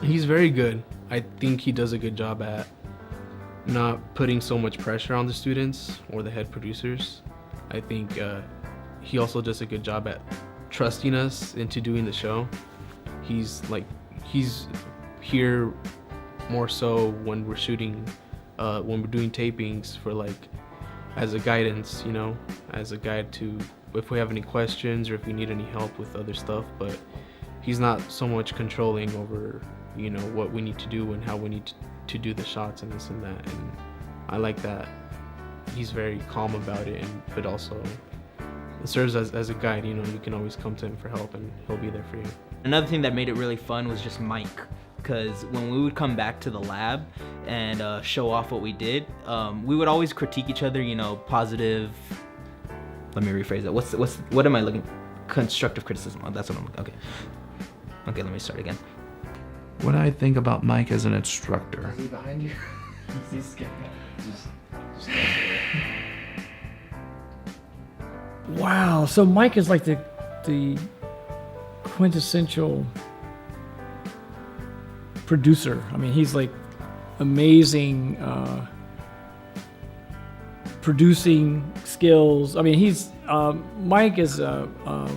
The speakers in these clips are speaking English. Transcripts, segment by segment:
He's very good. I think he does a good job at not putting so much pressure on the students or the head producers. I think he also does a good job at trusting us into doing the show. He's here more so when we're shooting, when we're doing tapings for as a guidance, as a guide to if we have any questions or if we need any help with other stuff, but he's not so much controlling over, what we need to do and how we need to do the shots and this and that. And I like that he's very calm about it, but also it serves as a guide. You can always come to him for help and he'll be there for you. Another thing that made it really fun was just Mike, because when we would come back to the lab and show off what we did, we would always critique each other, positive, let me rephrase that. What am I looking? Constructive criticism. Oh, that's what I'm looking. Okay, let me start again. What I think about Mike as an instructor. Is he behind you? Is he scared? Just Wow, so Mike is like the quintessential producer. I mean, he's like amazing producing skills. I mean, Mike is wow.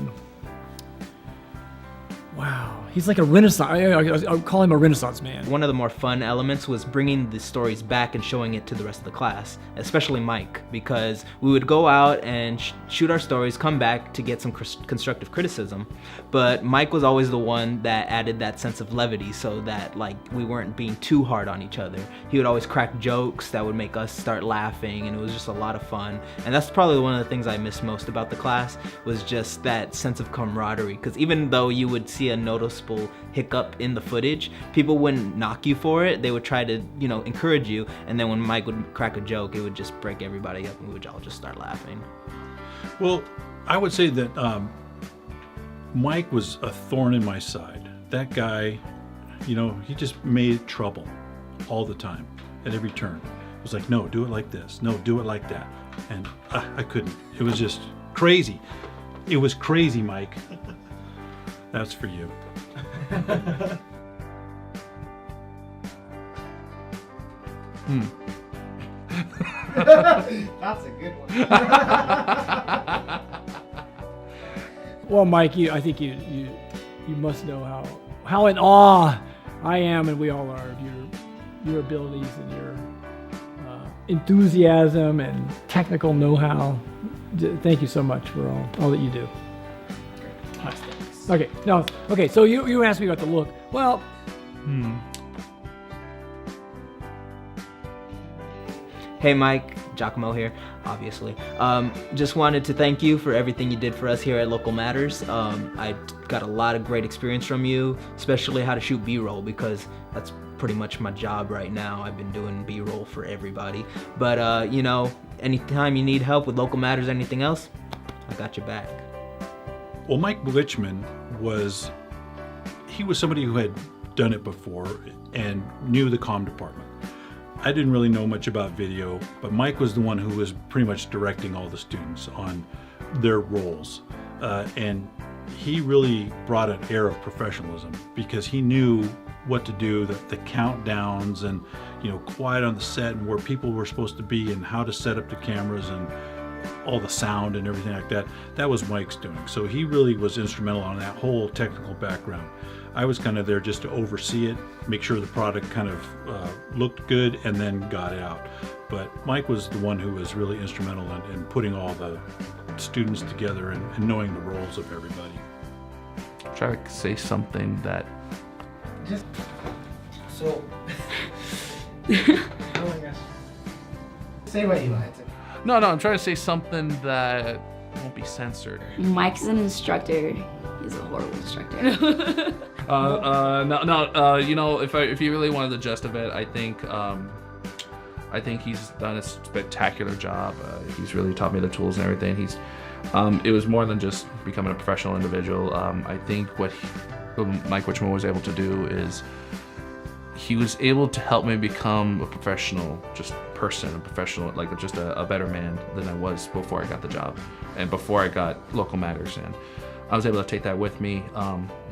He's like a renaissance. I call him a renaissance man. One of the more fun elements was bringing the stories back and showing it to the rest of the class, especially Mike, because we would go out and shoot our stories, come back to get some constructive criticism, but Mike was always the one that added that sense of levity so that we weren't being too hard on each other. He would always crack jokes that would make us start laughing, and it was just a lot of fun. And that's probably one of the things I miss most about the class, was just that sense of camaraderie, because even though you would see a noticeable hiccup in the footage, people wouldn't knock you for it. They would try to, encourage you, and then when Mike would crack a joke, it would just break everybody up and we would all just start laughing. Well, I would say that Mike was a thorn in my side. That guy, he just made trouble all the time at every turn. It was like, no, do it like this. No, do it like that. And I couldn't. It was just crazy. It was crazy, Mike. That's for you. That's a good one. Well, Mike, I think you must know how in awe I am, and we all are, of your abilities and your enthusiasm and technical know-how. Thank you so much for all that you do. Okay. So you asked me about the look. Well, Hey Mike, Giacomo here, obviously. Just wanted to thank you for everything you did for us here at Local Matters. I got a lot of great experience from you, especially how to shoot B-roll, because that's pretty much my job right now. I've been doing B-roll for everybody. But anytime you need help with Local Matters or anything else, I got your back. Well, Mike Wichman was somebody who had done it before and knew the comm department. I didn't really know much about video, but Mike was the one who was pretty much directing all the students on their roles. And he really brought an air of professionalism because he knew what to do, the countdowns and, quiet on the set and where people were supposed to be and how to set up the cameras and all the sound and everything like that. That was Mike's doing. So he really was instrumental on that whole technical background. I was kind of there just to oversee it, make sure the product kind of looked good, and then got it out. But Mike was the one who was really instrumental in putting all the students together and knowing the roles of everybody. Try to say something that... So... oh my gosh. Say what you want to. No, I'm trying to say something that won't be censored. Mike's an instructor. He's a horrible instructor. If you really wanted the gist of it, I think he's done a spectacular job. He's really taught me the tools and everything. It was more than just becoming a professional individual. I think what Mike Wichman was able to do is he was able to help me become a professional person, a professional, like just a better man than I was before I got the job and before I got Local Matters. And I was able to take that with me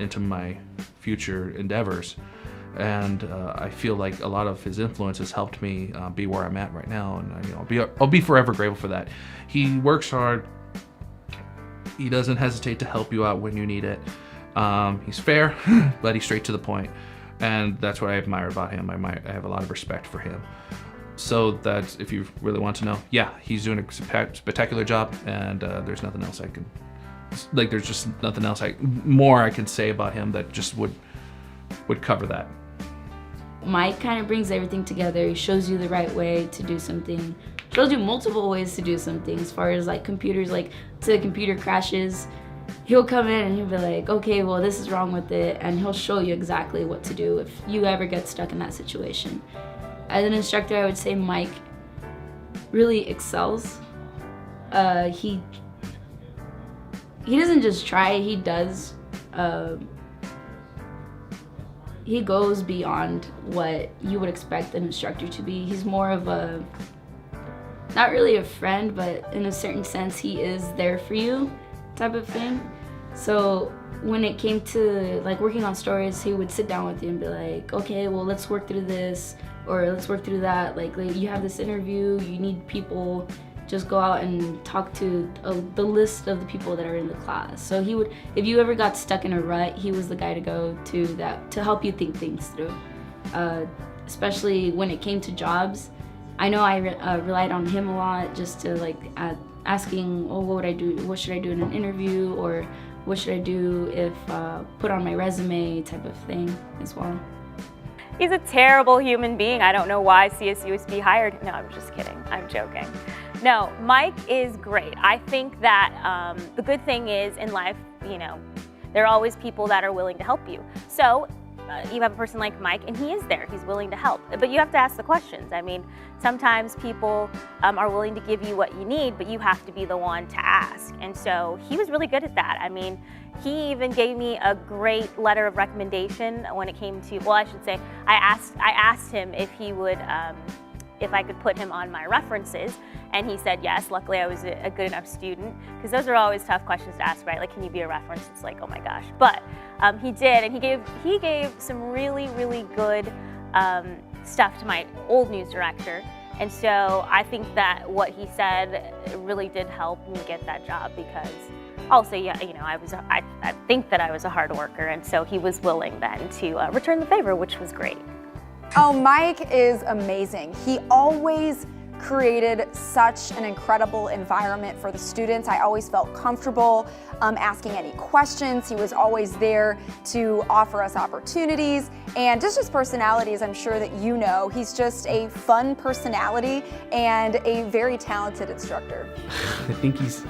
into my future endeavors. And I feel like a lot of his influence has helped me be where I'm at right now, and I'll be forever grateful for that. He works hard. He doesn't hesitate to help you out when you need it. He's fair, but he's straight to the point, and that's what I admire about him. I have a lot of respect for him. So that's, if you really want to know, yeah, he's doing a spectacular job, and there's nothing else there's just nothing else more I can say about him that just would cover that. Mike kind of brings everything together. He shows you the right way to do something. Shows you multiple ways to do something. As far as like computers, like to the computer crashes, he'll come in and he'll be like, okay, well this is wrong with it, and he'll show you exactly what to do if you ever get stuck in that situation. As an instructor, I would say Mike really excels. He doesn't just try, he does. He goes beyond what you would expect an instructor to be. He's more of a, not really a friend, but in a certain sense, he is there for you type of thing. So when it came to like working on stories, he would sit down with you and be like, okay, well, let's work through this, or let's work through that. Like you have this interview, you need people, just go out and talk to the list of the people that are in the class. So he would, if you ever got stuck in a rut, he was the guy to go to that to help you think things through. Especially when it came to jobs, I know I relied on him a lot, just to like asking, oh, what would I do? What should I do in an interview, or what should I do if put on my resume type of thing as well. He's a terrible human being. I don't know why CSUSB hired him. No, I'm just kidding. I'm joking. No, Mike is great. I think that the good thing is in life, there are always people that are willing to help you. So you have a person like Mike, and he is there. He's willing to help. But you have to ask the questions. I mean, sometimes people are willing to give you what you need, but you have to be the one to ask. And so he was really good at that. I mean, he even gave me a great letter of recommendation when it came to, well, I should say, I asked him if he would, if I could put him on my references, and he said yes. Luckily, I was a good enough student, because those are always tough questions to ask, right? Like, can you be a reference? It's like, oh my gosh. But he did, and he gave some really, really good stuff to my old news director. And so I think that what he said really did help me get that job, because also, yeah, I think that I was a hard worker, and so he was willing then to return the favor, which was great. Oh, Mike is amazing. He always created such an incredible environment for the students. I always felt comfortable asking any questions. He was always there to offer us opportunities, and just his personality, as I'm sure that you know, he's just a fun personality and a very talented instructor. I think he's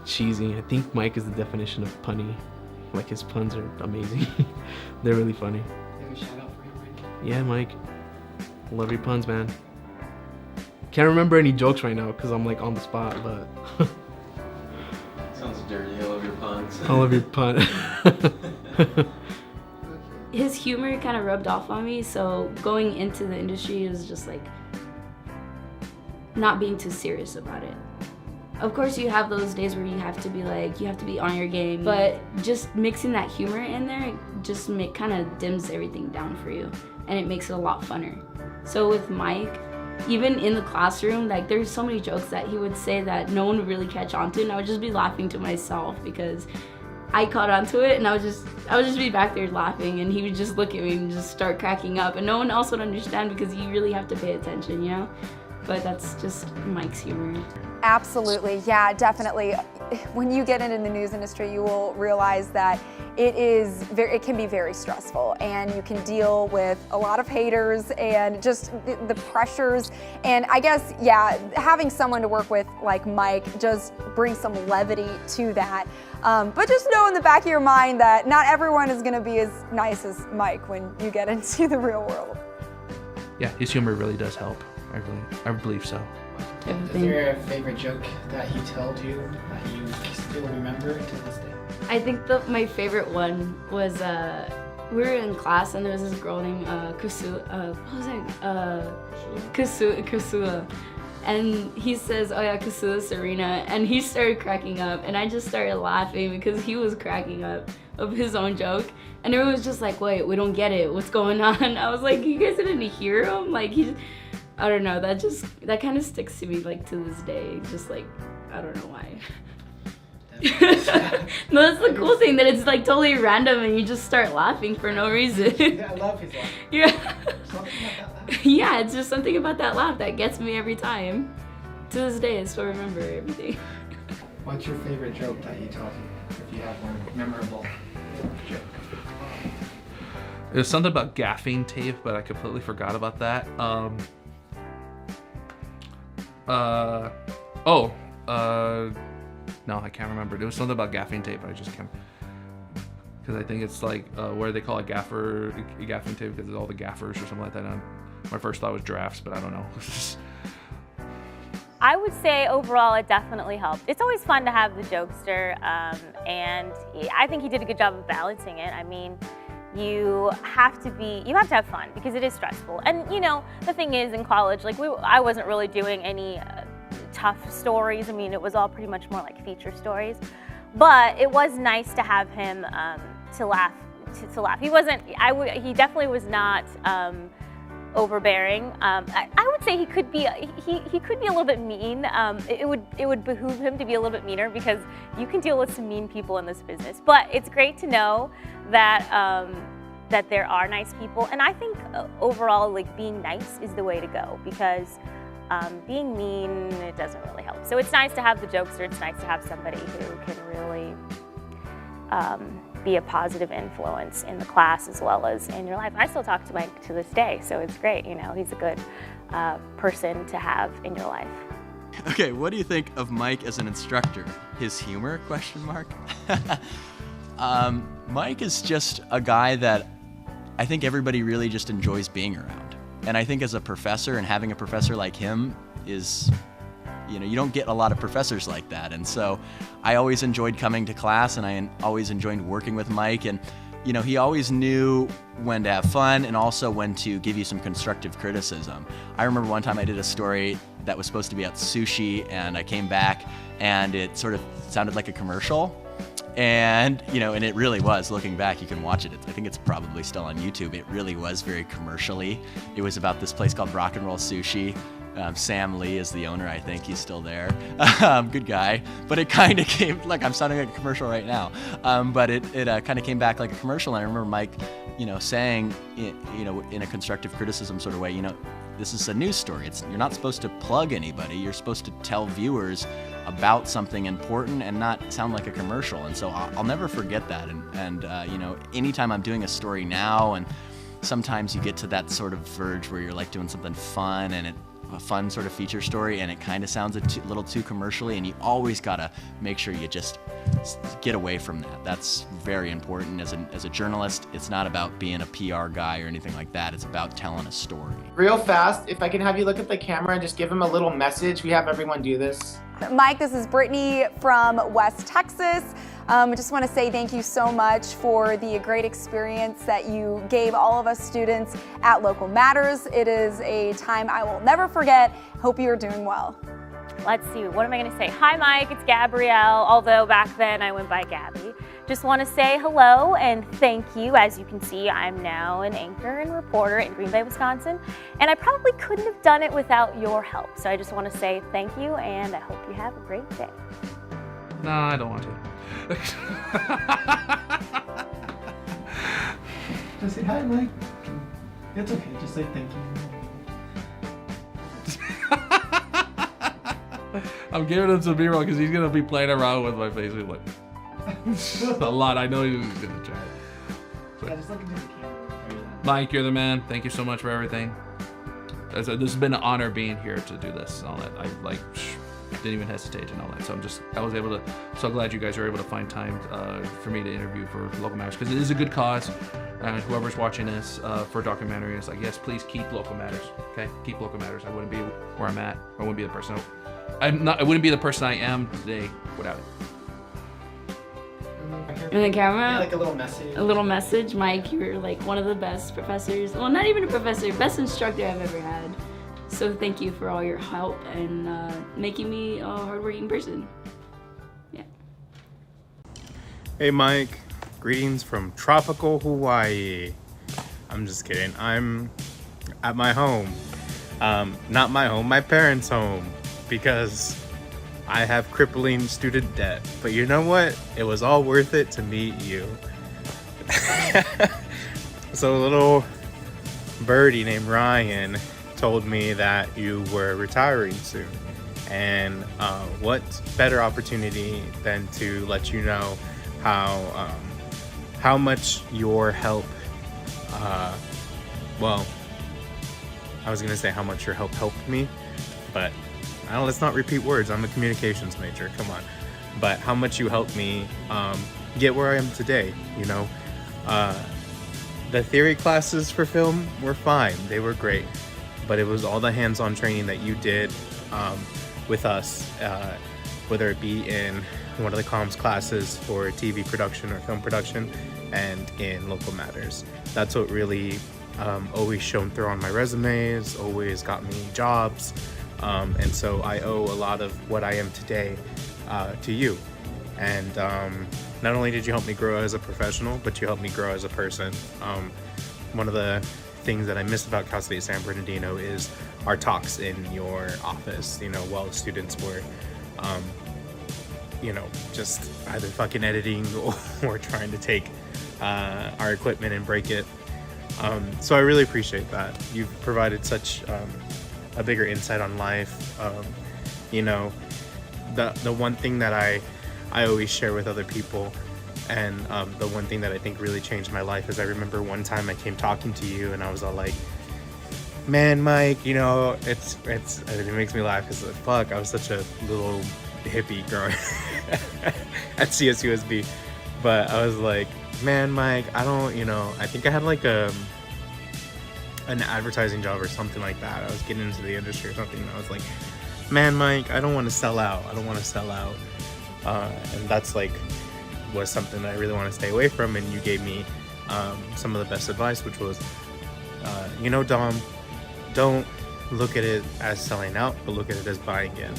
cheesy. I think Mike is the definition of punny. Like, his puns are amazing. They're really funny. Maybe shout out for him right now. Yeah, Mike. Love your puns, man. Can't remember any jokes right now because I'm like on the spot, but sounds dirty. I love your puns. I love your pun. His humor kind of rubbed off on me, so going into the industry is just like not being too serious about it. Of course, you have those days where you have to be on your game, but just mixing that humor in there just kind of dims everything down for you, and it makes it a lot funner. So with Mike, even in the classroom, like, there's so many jokes that he would say that no one would really catch on to, and I would just be laughing to myself because I caught on to it, and I would just be back there laughing, and he would just look at me and just start cracking up, and no one else would understand because you really have to pay attention, But that's just Mike's humor. Absolutely, yeah, definitely. When you get into the news industry, you will realize that it can be very stressful, and you can deal with a lot of haters and just the pressures. And I guess, yeah, having someone to work with like Mike just brings some levity to that. But just know in the back of your mind that not everyone is going to be as nice as Mike when you get into the real world. Yeah, his humor really does help. I believe so. Is there a favorite joke that he told you that you still remember to this day? I think my favorite one was we were in class and there was this girl named Kusua. What was it? Kusua. And he says, "Oh yeah, Kusua Serena," and he started cracking up, and I just started laughing because he was cracking up of his own joke, and everyone was just like, "Wait, we don't get it. What's going on?" I was like, "You guys didn't hear him?" Like I don't know. That kind of sticks to me like to this day. Just like I don't know why. No, that's the cool thing, that it's like totally random and you just start laughing for no reason. Yeah, I love his laugh. Yeah. Something about that laugh. Yeah, it's just something about that laugh that gets me every time. To this day, I still remember everything. What's your favorite joke that he tells you, if you have one memorable joke? It was something about gaffing tape, but I completely forgot about that. No, I can't remember. There was something about gaffing tape, but I just can't. Because I think it's like where they call it gaffing tape because it's all the gaffers or something like that. My first thought was drafts, but I don't know. I would say overall it definitely helped. It's always fun to have the jokester, and I think he did a good job of balancing it. I mean, you have to have fun because it is stressful. And you know, the thing is in college, like I wasn't really doing any tough stories. I mean, it was all pretty much more like feature stories. But it was nice to have him to laugh. He definitely was not overbearing. I would say he could be a little bit mean. It would behoove him to be a little bit meaner because you can deal with some mean people in this business. But it's great to know that that there are nice people, and I think overall, like, being nice is the way to go because being mean, it doesn't really help. So it's nice to have the jokester. It's nice to have somebody who can really be a positive influence in the class as well as in your life. I still talk to Mike to this day, so it's great. You know, he's a good person to have in your life. Okay, what do you think of Mike as an instructor? His humor, ? Mike is just a guy that I think everybody really just enjoys being around. And I think as a professor, and having a professor like him is, you know, you don't get a lot of professors like that. And so I always enjoyed coming to class, and I always enjoyed working with Mike. And, you know, he always knew when to have fun and also when to give you some constructive criticism. I remember one time I did a story that was supposed to be about sushi, and I came back and it sort of sounded like a commercial. And, you know, and it really was. Looking back, you can watch it. I think it's probably still on YouTube. It really was very commercially. It was about this place called Rock and Roll Sushi. Sam Lee is the owner, I think. He's still there. Good guy. But it kind of came, like, I'm sounding like a commercial right now. But it kind of came back like a commercial. And I remember Mike, you know, saying, you know, in a constructive criticism sort of way, you know, this is a news story. You're not supposed to plug anybody. You're supposed to tell viewers about something important and not sound like a commercial. And so I'll never forget that. And you know, anytime I'm doing a story now, and sometimes you get to that sort of verge where you're like doing something fun and a fun sort of feature story, and it kind of sounds a little too commercially, and you always gotta make sure you just get away from that. That's very important. As a journalist, it's not about being a PR guy or anything like that. It's about telling a story. Real fast, if I can have you look at the camera and just give him a little message. We have everyone do this. Mike, this is Brittany from West Texas. I just want to say thank you so much for the great experience that you gave all of us students at Local Matters. It is a time I will never forget. Hope you are doing well. Let's see, what am I going to say? Hi, Mike, it's Gabrielle, although back then I went by Gabby. Just want to say hello and thank you. As you can see, I'm now an anchor and reporter in Green Bay, Wisconsin, and I probably couldn't have done it without your help. So I just want to say thank you, and I hope you have a great day. No, I don't want to. Just say hi, Mike. It's okay, just say thank you. I'm giving him some B-roll because he's gonna be playing around with my face. He's like, a lot. I know he's gonna try. So, Yeah, just look into the camera. Mike, you're the man. Thank you so much for everything. This has been an honor being here to do this and all that. I didn't even hesitate and all that. So so glad you guys are able to find time for me to interview for Local Matters, because it is a good cause. And whoever's watching this for a documentary is like, yes, please keep Local Matters. Okay, keep Local Matters. I wouldn't be where I'm at. I wouldn't be the person. I wouldn't be the person I am today without it. In the camera? Yeah, like a little message. A little message. Mike, you're like one of the best professors. Well, not even a professor, best instructor I've ever had. So thank you for all your help and making me a hardworking person. Yeah. Hey Mike, greetings from tropical Hawaii. I'm just kidding. I'm at my home. Not my home, my parents' home, because I have crippling student debt. But you know what? It was all worth it to meet you. So a little birdie named Ryan told me that you were retiring soon. And what better opportunity than to let you know how much your help, well, I was gonna say how much your help helped me, but let's not repeat words. I'm a communications major, come on. But how much you helped me get where I am today, you know? The theory classes for film were fine, they were great, but it was all the hands-on training that you did with us, whether it be in one of the comms classes for TV production or film production and in local matters. That's what really always shone through on my resumes, always got me jobs. And so I owe a lot of what I am today to you. And not only did you help me grow as a professional, but you helped me grow as a person. One of the things that I miss about Cal State San Bernardino is our talks in your office, you know, while the students were, you know, just either fucking editing or trying to take our equipment and break it. So I really appreciate that. You've provided such a bigger insight on life. You know, the one thing that I always share with other people, and the one thing that I think really changed my life is I remember one time I came talking to you and I was all like, man, Mike, you know, it makes me laugh because fuck, I was such a little hippie growing at CSUSB, but I was like, man, Mike, I don't, you know, I think I had like an advertising job or something like that. I was getting into the industry or something, and I was like, man, Mike, I don't want to sell out. And that's like was something that I really want to stay away from. And you gave me some of the best advice, which was, you know, Dom, don't look at it as selling out, but look at it as buying in.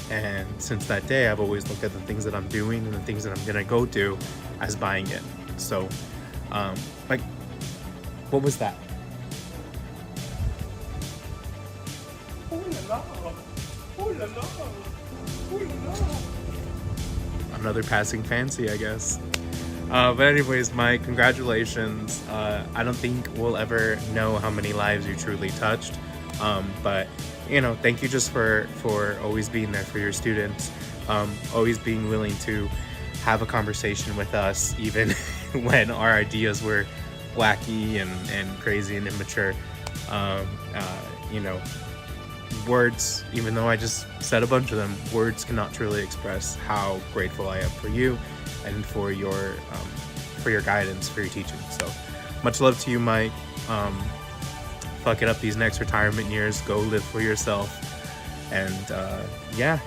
And since that day, I've always looked at the things that I'm doing and the things that I'm gonna go do as buying in. So, like, what was that? Another passing fancy, I guess. But anyways, Mike, congratulations. I don't think we'll ever know how many lives you truly touched. But, you know, thank you just for always being there for your students, always being willing to have a conversation with us, even when our ideas were wacky and crazy and immature. You know, words, even though I just said a bunch of them, words cannot truly express how grateful I am for you and for your guidance, for your teaching. So much love to you, Mike. Fuck it up these next retirement years. Go live for yourself. And yeah,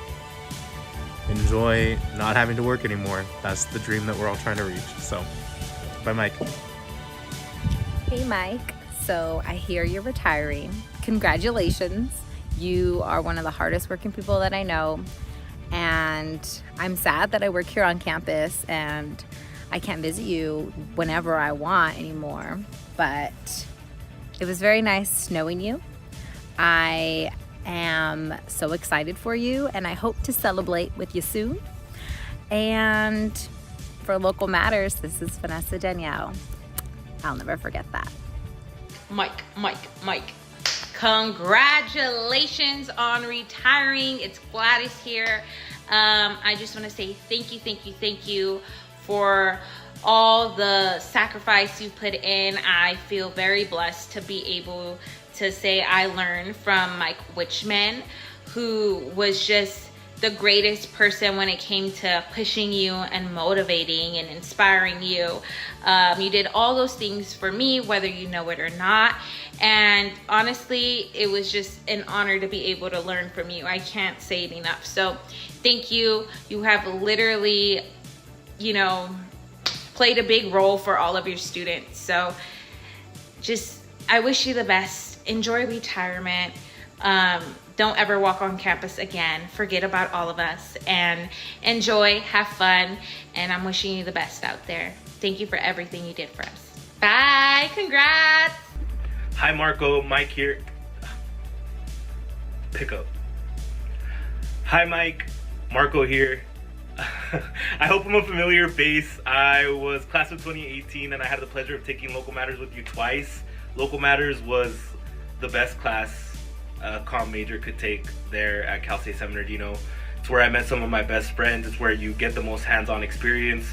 enjoy not having to work anymore. That's the dream that we're all trying to reach. So bye, Mike. Hey, Mike. So I hear you're retiring. Congratulations. You are one of the hardest working people that I know. And I'm sad that I work here on campus and I can't visit you whenever I want anymore. But it was very nice knowing you. I am so excited for you and I hope to celebrate with you soon. And for Local Matters, this is Vanessa Danielle. I'll never forget that. Mike. Congratulations on retiring. It's Gladys here. I just want to say thank you for all the sacrifice you put in. I feel very blessed to be able to say I learned from Mike Wichman, who was just the greatest person when it came to pushing you and motivating and inspiring you. You did all those things for me, whether you know it or not. And honestly, it was just an honor to be able to learn from you. I can't say it enough. So thank you. You have literally you know, played a big role for all of your students. So just, I wish you the best. Enjoy retirement. Don't ever walk on campus again. Forget about all of us and enjoy, have fun. And I'm wishing you the best out there. Thank you for everything you did for us. Bye, congrats. Hi Marco, Mike here. Pick up. Hi Mike, Marco here. I hope I'm a familiar face. I was class of 2018 and I had the pleasure of taking Local Matters with you twice. Local Matters was the best class a comm major could take there at Cal State San Bernardino. It's where I met some of my best friends. It's where you get the most hands-on experience.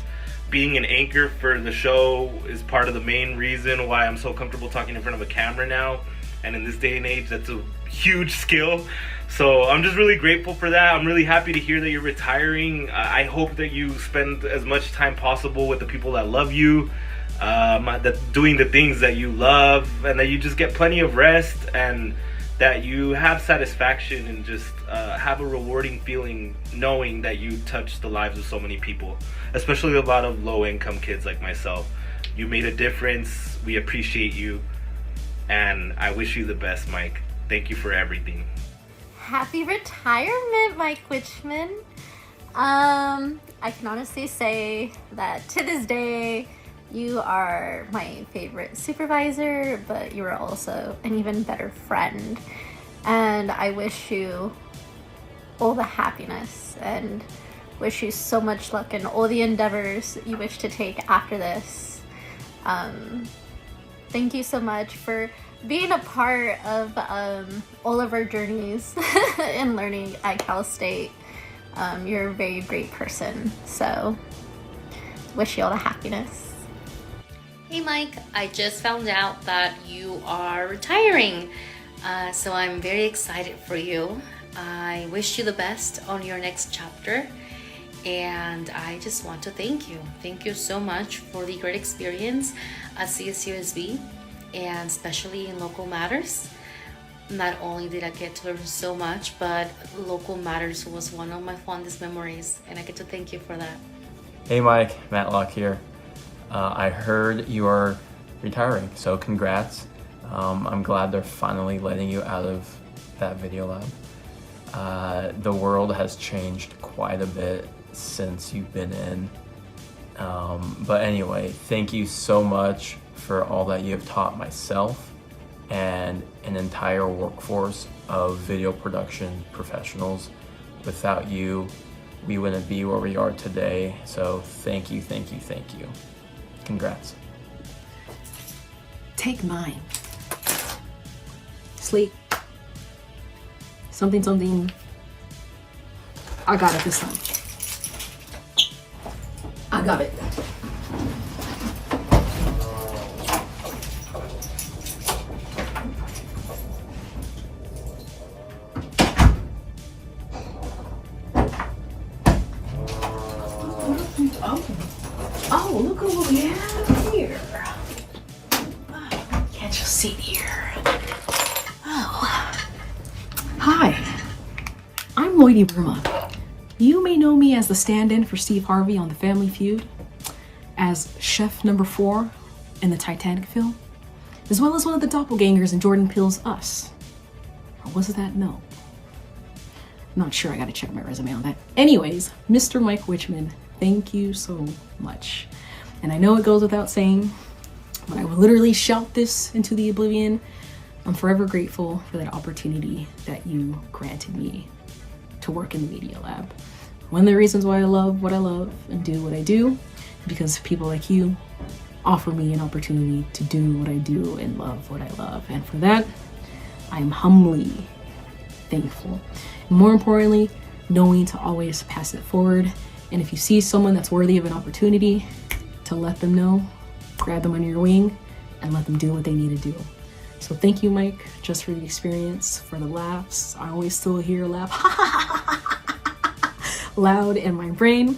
Being an anchor for the show is part of the main reason why I'm so comfortable talking in front of a camera now. And in this day and age, that's a huge skill. So I'm just really grateful for that. I'm really happy to hear that you're retiring. I hope that you spend as much time possible with the people that love you, that doing the things that you love, and that you just get plenty of rest, and that you have satisfaction and just have a rewarding feeling knowing that you touched the lives of so many people, especially a lot of low-income kids like myself. You made a difference. We appreciate you, and I wish you the best, Mike. Thank you for everything. Happy retirement, Mike Wichman. I can honestly say that to this day, you are my favorite supervisor, but you are also an even better friend. And I wish you all the happiness and wish you so much luck in all the endeavors you wish to take after this. Thank you so much for being a part of all of our journeys in learning at Cal State. You're a very great person, so wish you all the happiness. Hey Mike, I just found out that you are retiring, so I'm very excited for you. I wish you the best on your next chapter, and I just want to thank you. Thank you so much for the great experience at CSUSB, and especially in Local Matters. Not only did I get to learn so much, but Local Matters was one of my fondest memories, and I get to thank you for that. Hey Mike, Matlock here. I heard you are retiring, so congrats. I'm glad they're finally letting you out of that video lab. The world has changed quite a bit since you've been in. But anyway, thank you so much for all that you have taught myself and an entire workforce of video production professionals. Without you, we wouldn't be where we are today. So thank you, thank you, thank you. Congrats. Take mine. Sleep. Something. I got it this time. I got it. Oh, look at what we have here. Oh, can't you see here? Oh. Hi, I'm Lloydie Burma. You may know me as the stand-in for Steve Harvey on The Family Feud, as Chef Number 4 in the Titanic film, as well as one of the doppelgangers in Jordan Peele's Us. Or was it that? No. Not sure, I gotta check my resume on that. Anyways, Mr. Mike Wichman, thank you so much. And I know it goes without saying, but I will literally shout this into the oblivion. I'm forever grateful for that opportunity that you granted me to work in the media lab. One of the reasons why I love what I love and do what I do is because people like you offer me an opportunity to do what I do and love what I love. And for that, I am humbly thankful. And more importantly, knowing to always pass it forward. And if you see someone that's worthy of an opportunity, to let them know, grab them under your wing, and let them do what they need to do. So thank you, Mike, just for the experience, for the laughs. I always still hear a laugh loud in my brain.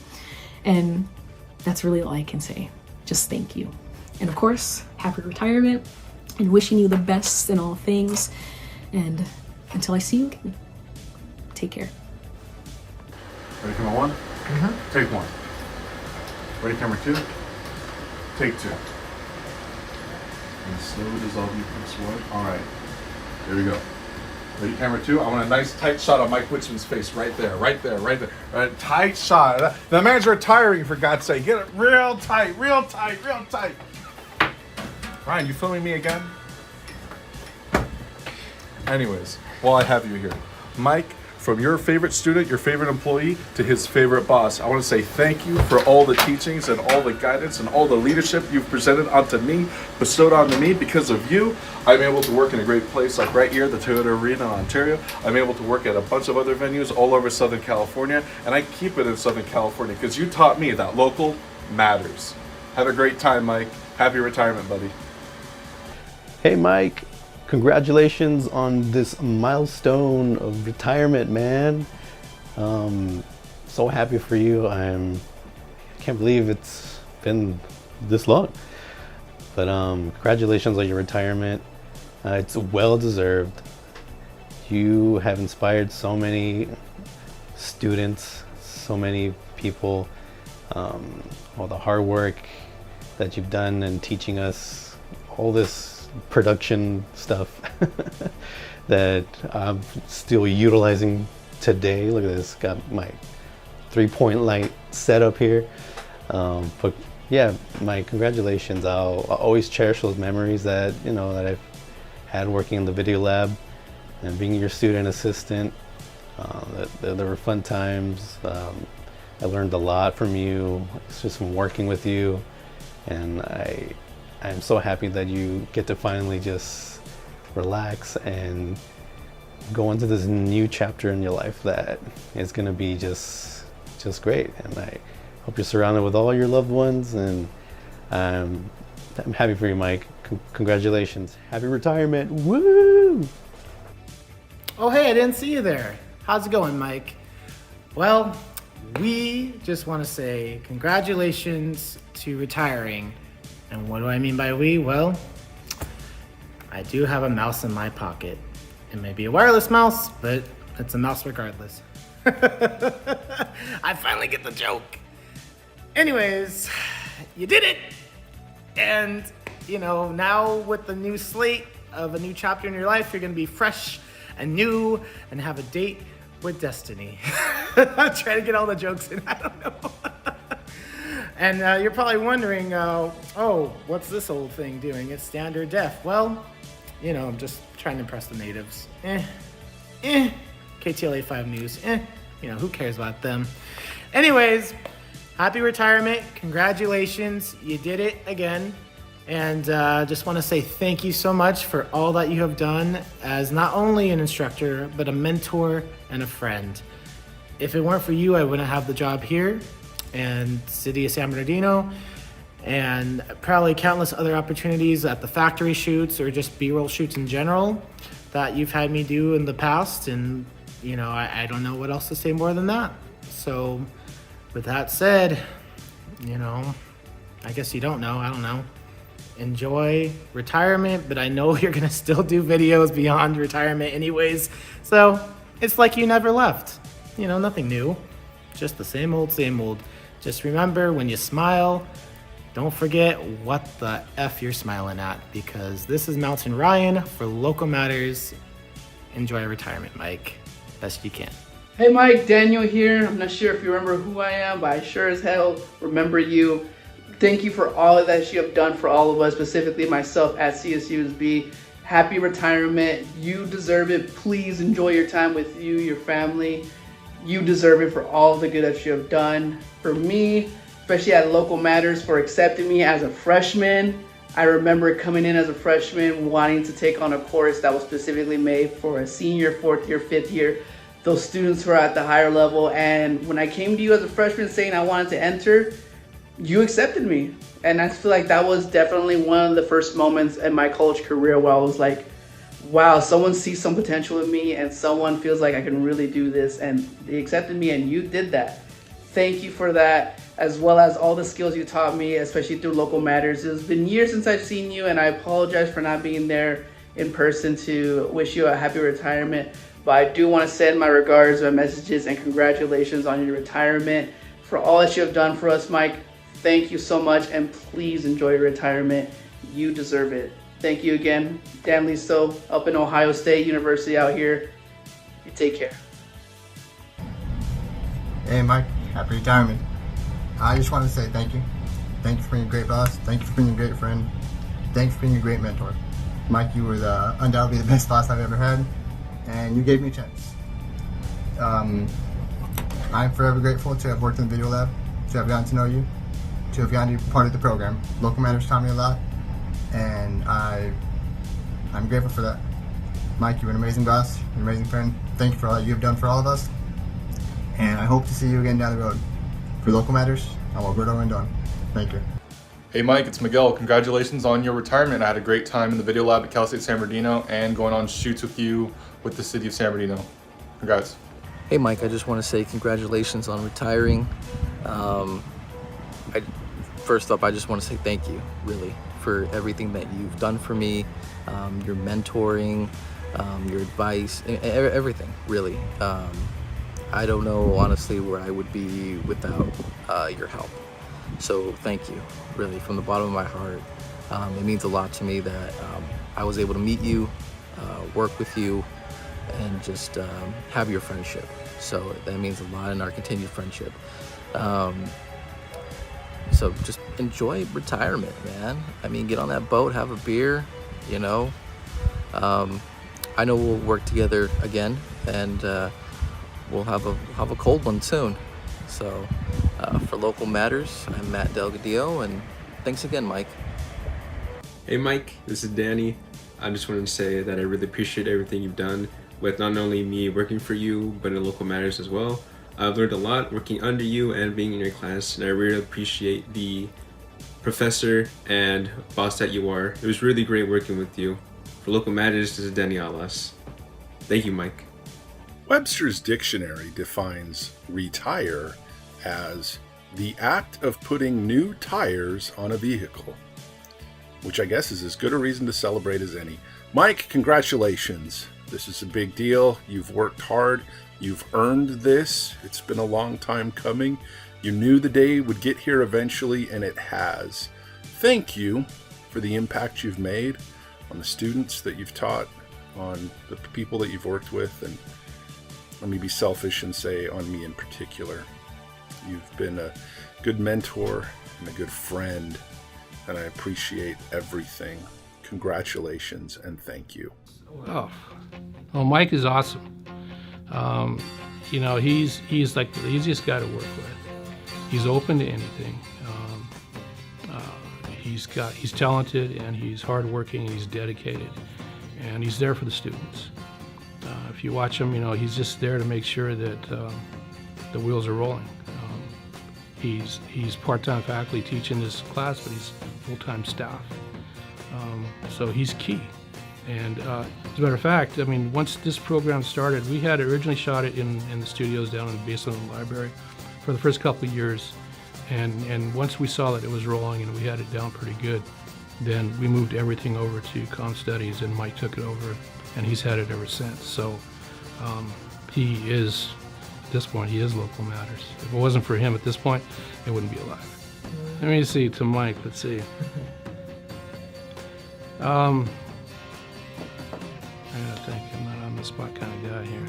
And that's really all I can say. Just thank you. And of course, happy retirement and wishing you the best in all things. And until I see you again, take care. Ready for my one? Mm-hmm. Take one. Ready, camera 2? Take 2. And slowly dissolve you from sword. Alright. Here we go. Ready, camera 2? I want a nice tight shot of Mike Wichman's face right there, right there, right there. Right, tight shot. The man's retiring, for God's sake. Get it real tight, real tight, real tight. Ryan, you filming me again? Anyways, while I have you here, Mike, from your favorite student, your favorite employee, to his favorite boss, I want to say thank you for all the teachings and all the guidance and all the leadership you've presented onto me, bestowed onto me. Because of you, I'm able to work in a great place like right here, the Toyota Arena in Ontario. I'm able to work at a bunch of other venues all over Southern California, and I keep it in Southern California because you taught me that local matters. Have a great time, Mike. Happy retirement, buddy. Hey, Mike. Congratulations on this milestone of retirement, man. So happy for you. I can't believe it's been this long. But congratulations on your retirement. It's well deserved. You have inspired so many students, so many people. All the hard work that you've done in teaching us all this production stuff that I'm still utilizing today. Look at this, got my 3-point light set up here. But yeah, my congratulations. I'll always cherish those memories that that I've had working in the video lab and being your student assistant. There were fun times. I learned a lot from you. It's just from working with you, and I'm so happy that you get to finally just relax and go into this new chapter in your life that is going to be just great. And I hope you're surrounded with all your loved ones, and I'm happy for you, Mike. Congratulations. Happy retirement. Woo! Oh, hey, I didn't see you there. How's it going, Mike? Well, we just want to say congratulations to retiring. And what do I mean by we? Well, I do have a mouse in my pocket. It may be a wireless mouse, but it's a mouse regardless. I finally get the joke. Anyways, you did it. And, now with the new slate of a new chapter in your life, you're going to be fresh and new and have a date with destiny. I'm trying to get all the jokes in. I don't know. And you're probably wondering, oh, what's this old thing doing? It's standard def. Well, I'm just trying to impress the natives. KTLA 5 News. Who cares about them? Anyways, happy retirement. Congratulations. You did it again. And just want to say thank you so much for all that you have done as not only an instructor, but a mentor and a friend. If it weren't for you, I wouldn't have the job here and city of San Bernardino, and probably countless other opportunities at the factory shoots or just B-roll shoots in general that you've had me do in the past. And I don't know what else to say more than that. So with that said, I guess you don't know, I don't know. Enjoy retirement, but I know you're gonna still do videos beyond retirement anyways. So it's like you never left. Nothing new, just the same old, same old. Just remember, when you smile, don't forget what the F you're smiling at, because this is Mountain Ryan for Local Matters. Enjoy retirement, Mike. Best you can. Hey Mike, Daniel here. I'm not sure if you remember who I am, but I sure as hell remember you. Thank you for all that you have done for all of us, specifically myself at CSUSB. Happy retirement. You deserve it. Please enjoy your time with you, your family. You deserve it for all the good that you have done for me, especially at Local Matters, for accepting me as a freshman. I remember coming in as a freshman, wanting to take on a course that was specifically made for a senior, 4th year, 5th year, those students who are at the higher level. And when I came to you as a freshman saying I wanted to enter, you accepted me. And I feel like that was definitely one of the first moments in my college career where I was like, wow, someone sees some potential in me and someone feels like I can really do this, and they accepted me and you did that. Thank you for that, as well as all the skills you taught me, especially through Local Matters. It's been years since I've seen you, and I apologize for not being there in person to wish you a happy retirement. But I do want to send my regards, my messages, and congratulations on your retirement. For all that you have done for us, Mike, thank you so much, and please enjoy your retirement. You deserve it. Thank you again, Dan Listo, up in Ohio State University out here. You take care. Hey Mike, happy retirement. I just want to say thank you. Thank you for being a great boss. Thank you for being a great friend. Thank you for being a great mentor. Mike, you were undoubtedly the best boss I've ever had, and you gave me a chance. I'm forever grateful to have worked in the video lab, to have gotten to know you, to have gotten to be part of the program. Local Matters taught me a lot, and I'm grateful for that. Mike, you're an amazing boss, you're an amazing friend. Thank you for all that you've done for all of us, and I hope to see you again down the road. For Local Matters, I'm Alberto Rendon. Thank you. Hey Mike, it's Miguel. Congratulations on your retirement. I had a great time in the video lab at Cal State San Bernardino and going on shoots with you with the city of San Bernardino. Congrats. Hey Mike, I just want to say congratulations on retiring. First up, I just want to say thank you, really, for everything that you've done for me, your mentoring, your advice, everything, really. I don't know, honestly, where I would be without your help. So thank you, really, from the bottom of my heart. It means a lot to me that I was able to meet you, work with you, and just have your friendship. So that means a lot in our continued friendship. So just enjoy retirement, man. I mean, get on that boat, have a beer, you know. I know we'll work together again, and we'll have a cold one soon. So for Local Matters, I'm Matt Delgadillo, and thanks again, Mike. Hey Mike, this is Danny. I just wanted to say that I really appreciate everything you've done with not only me working for you, but in Local Matters as well. I've learned a lot working under you and being in your class, and I really appreciate the professor and boss that you are. It was really great working with you. For Local Matters, this is Danny Alas. Thank you, Mike. Webster's Dictionary defines retire as the act of putting new tires on a vehicle, which I guess is as good a reason to celebrate as any. Mike, congratulations. This is a big deal. You've worked hard. You've earned this. It's been a long time coming. You knew the day would get here eventually, and it has. Thank you for the impact you've made on the students that you've taught, on the people that you've worked with, and let me be selfish and say on me in particular. You've been a good mentor and a good friend, and I appreciate everything. Congratulations and thank you. Oh, well, Mike is awesome. You know, he's like the easiest guy to work with. He's open to anything. He's talented, and he's hardworking, and he's dedicated, and he's there for the students. If you watch him, you know, he's just there to make sure that the wheels are rolling. He's part-time faculty teaching this class, but he's full-time staff. So he's key. And as a matter of fact, I mean, once this program started, we had originally shot it in the studios down in the basement of the library for the first couple of years. And once we saw that it was rolling and we had it down pretty good, then we moved everything over to Comm Studies, and Mike took it over, and he's had it ever since. So he is, at this point, he is Local Matters. If it wasn't for him at this point, it wouldn't be alive. Let me see to Mike, let's see. I gotta think, I'm not on the spot kind of guy here.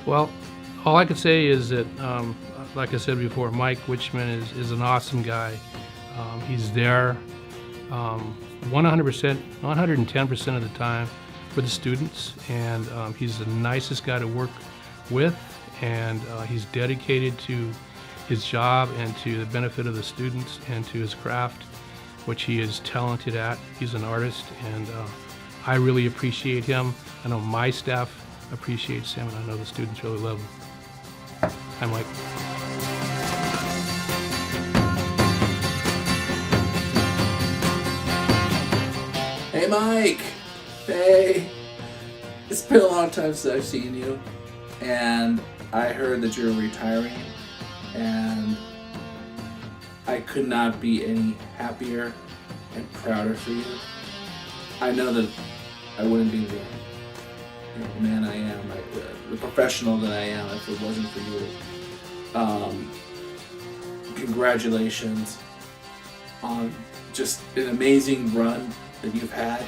Well, all I could say is that, like I said before, Mike Wichman is an awesome guy. He's there 100%, 110% of the time for the students, and he's the nicest guy to work with, and he's dedicated to his job and to the benefit of the students and to his craft, which he is talented at. He's an artist, and I really appreciate him. I know my staff appreciates him, and I know the students really love him. Hi, Mike. Hey, Mike. Hey. It's been a long time since I've seen you, and I heard that you're retiring, and I could not be any happier and prouder for you. I know that I wouldn't be there the man I am, the professional that I am, if it wasn't for you. Congratulations on just an amazing run that you've had.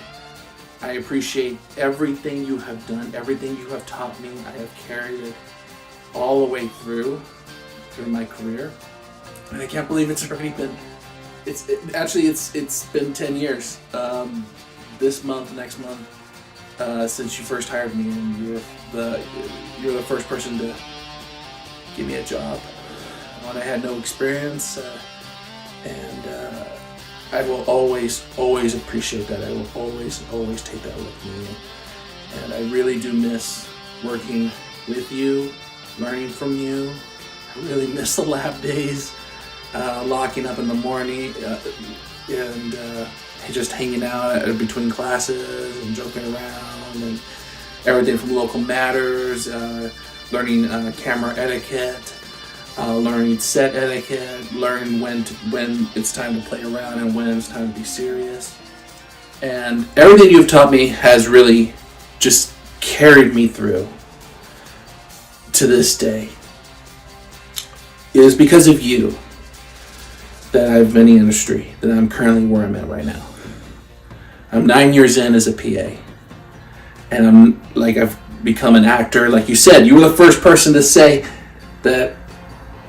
I appreciate everything you have done, everything you have taught me. I have carried it all the way through my career, and I can't believe it's already been. It's been 10 years. This month, next month, since you first hired me, and you're the first person to give me a job when I had no experience, and I will always appreciate that. I will always take that with me, and I really do miss working with you, learning from you. I really miss the lab days, locking up in the morning, and just hanging out between classes and joking around, and everything from local matters, learning camera etiquette, learning set etiquette, learning when it's time to play around and when it's time to be serious. And everything you've taught me has really just carried me through to this day. It is because of you that I've been in the industry, that I'm currently where I'm at right now. I'm 9 years in as a PA, and I've become an actor. Like you said, you were the first person to say that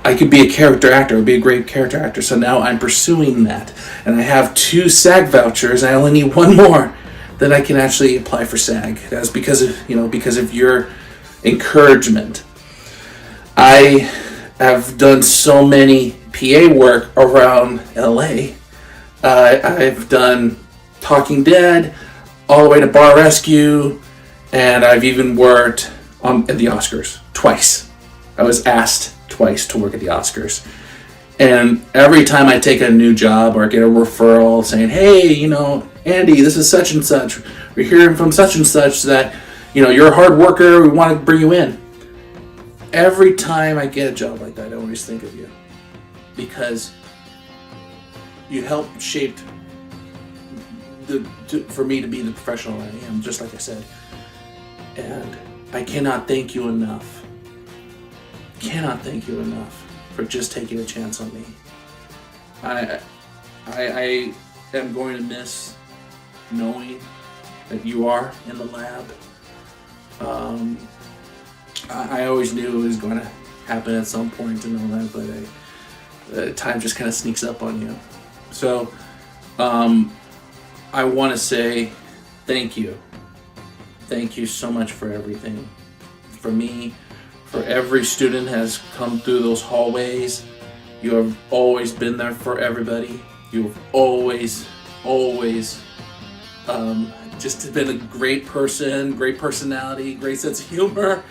I could be a character actor, be a great character actor. So now I'm pursuing that, and I have 2 SAG vouchers. I only need 1 more, then I can actually apply for SAG. That's because of your encouragement. I have done so many PA work around LA. I've done Talking Dead, all the way to Bar Rescue, and I've even worked at the Oscars twice. I was asked twice to work at the Oscars. And every time I take a new job or get a referral saying, hey, Andy, this is such and such. We're hearing from such and such that, you're a hard worker. We want to bring you in. Every time I get a job like that, I always think of you, because you helped shape for me to be the professional I am, just like I said. And I cannot thank you enough. Cannot thank you enough for just taking a chance on me. I am going to miss knowing that you are in the lab. I always knew it was going to happen at some point and all that, but time just kind of sneaks up on you. So I want to say thank you. Thank you so much for everything. For me, for every student has come through those hallways. You have always been there for everybody. You've always just been a great person, great personality, great sense of humor.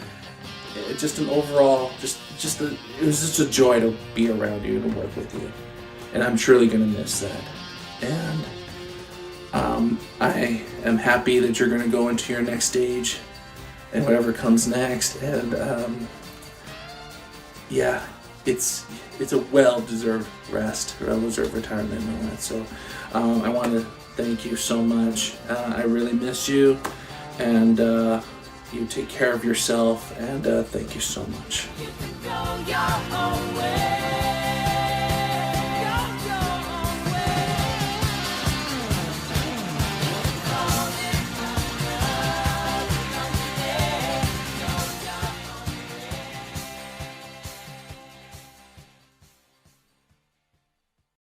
Just an overall, it was just a joy to be around you and to work with you. And I'm truly going to miss that. And I am happy that you're going to go into your next stage and whatever comes next. And it's a well-deserved rest, well-deserved retirement and all that. So I want to thank you so much. I really miss you, and you take care of yourself, and thank you so much.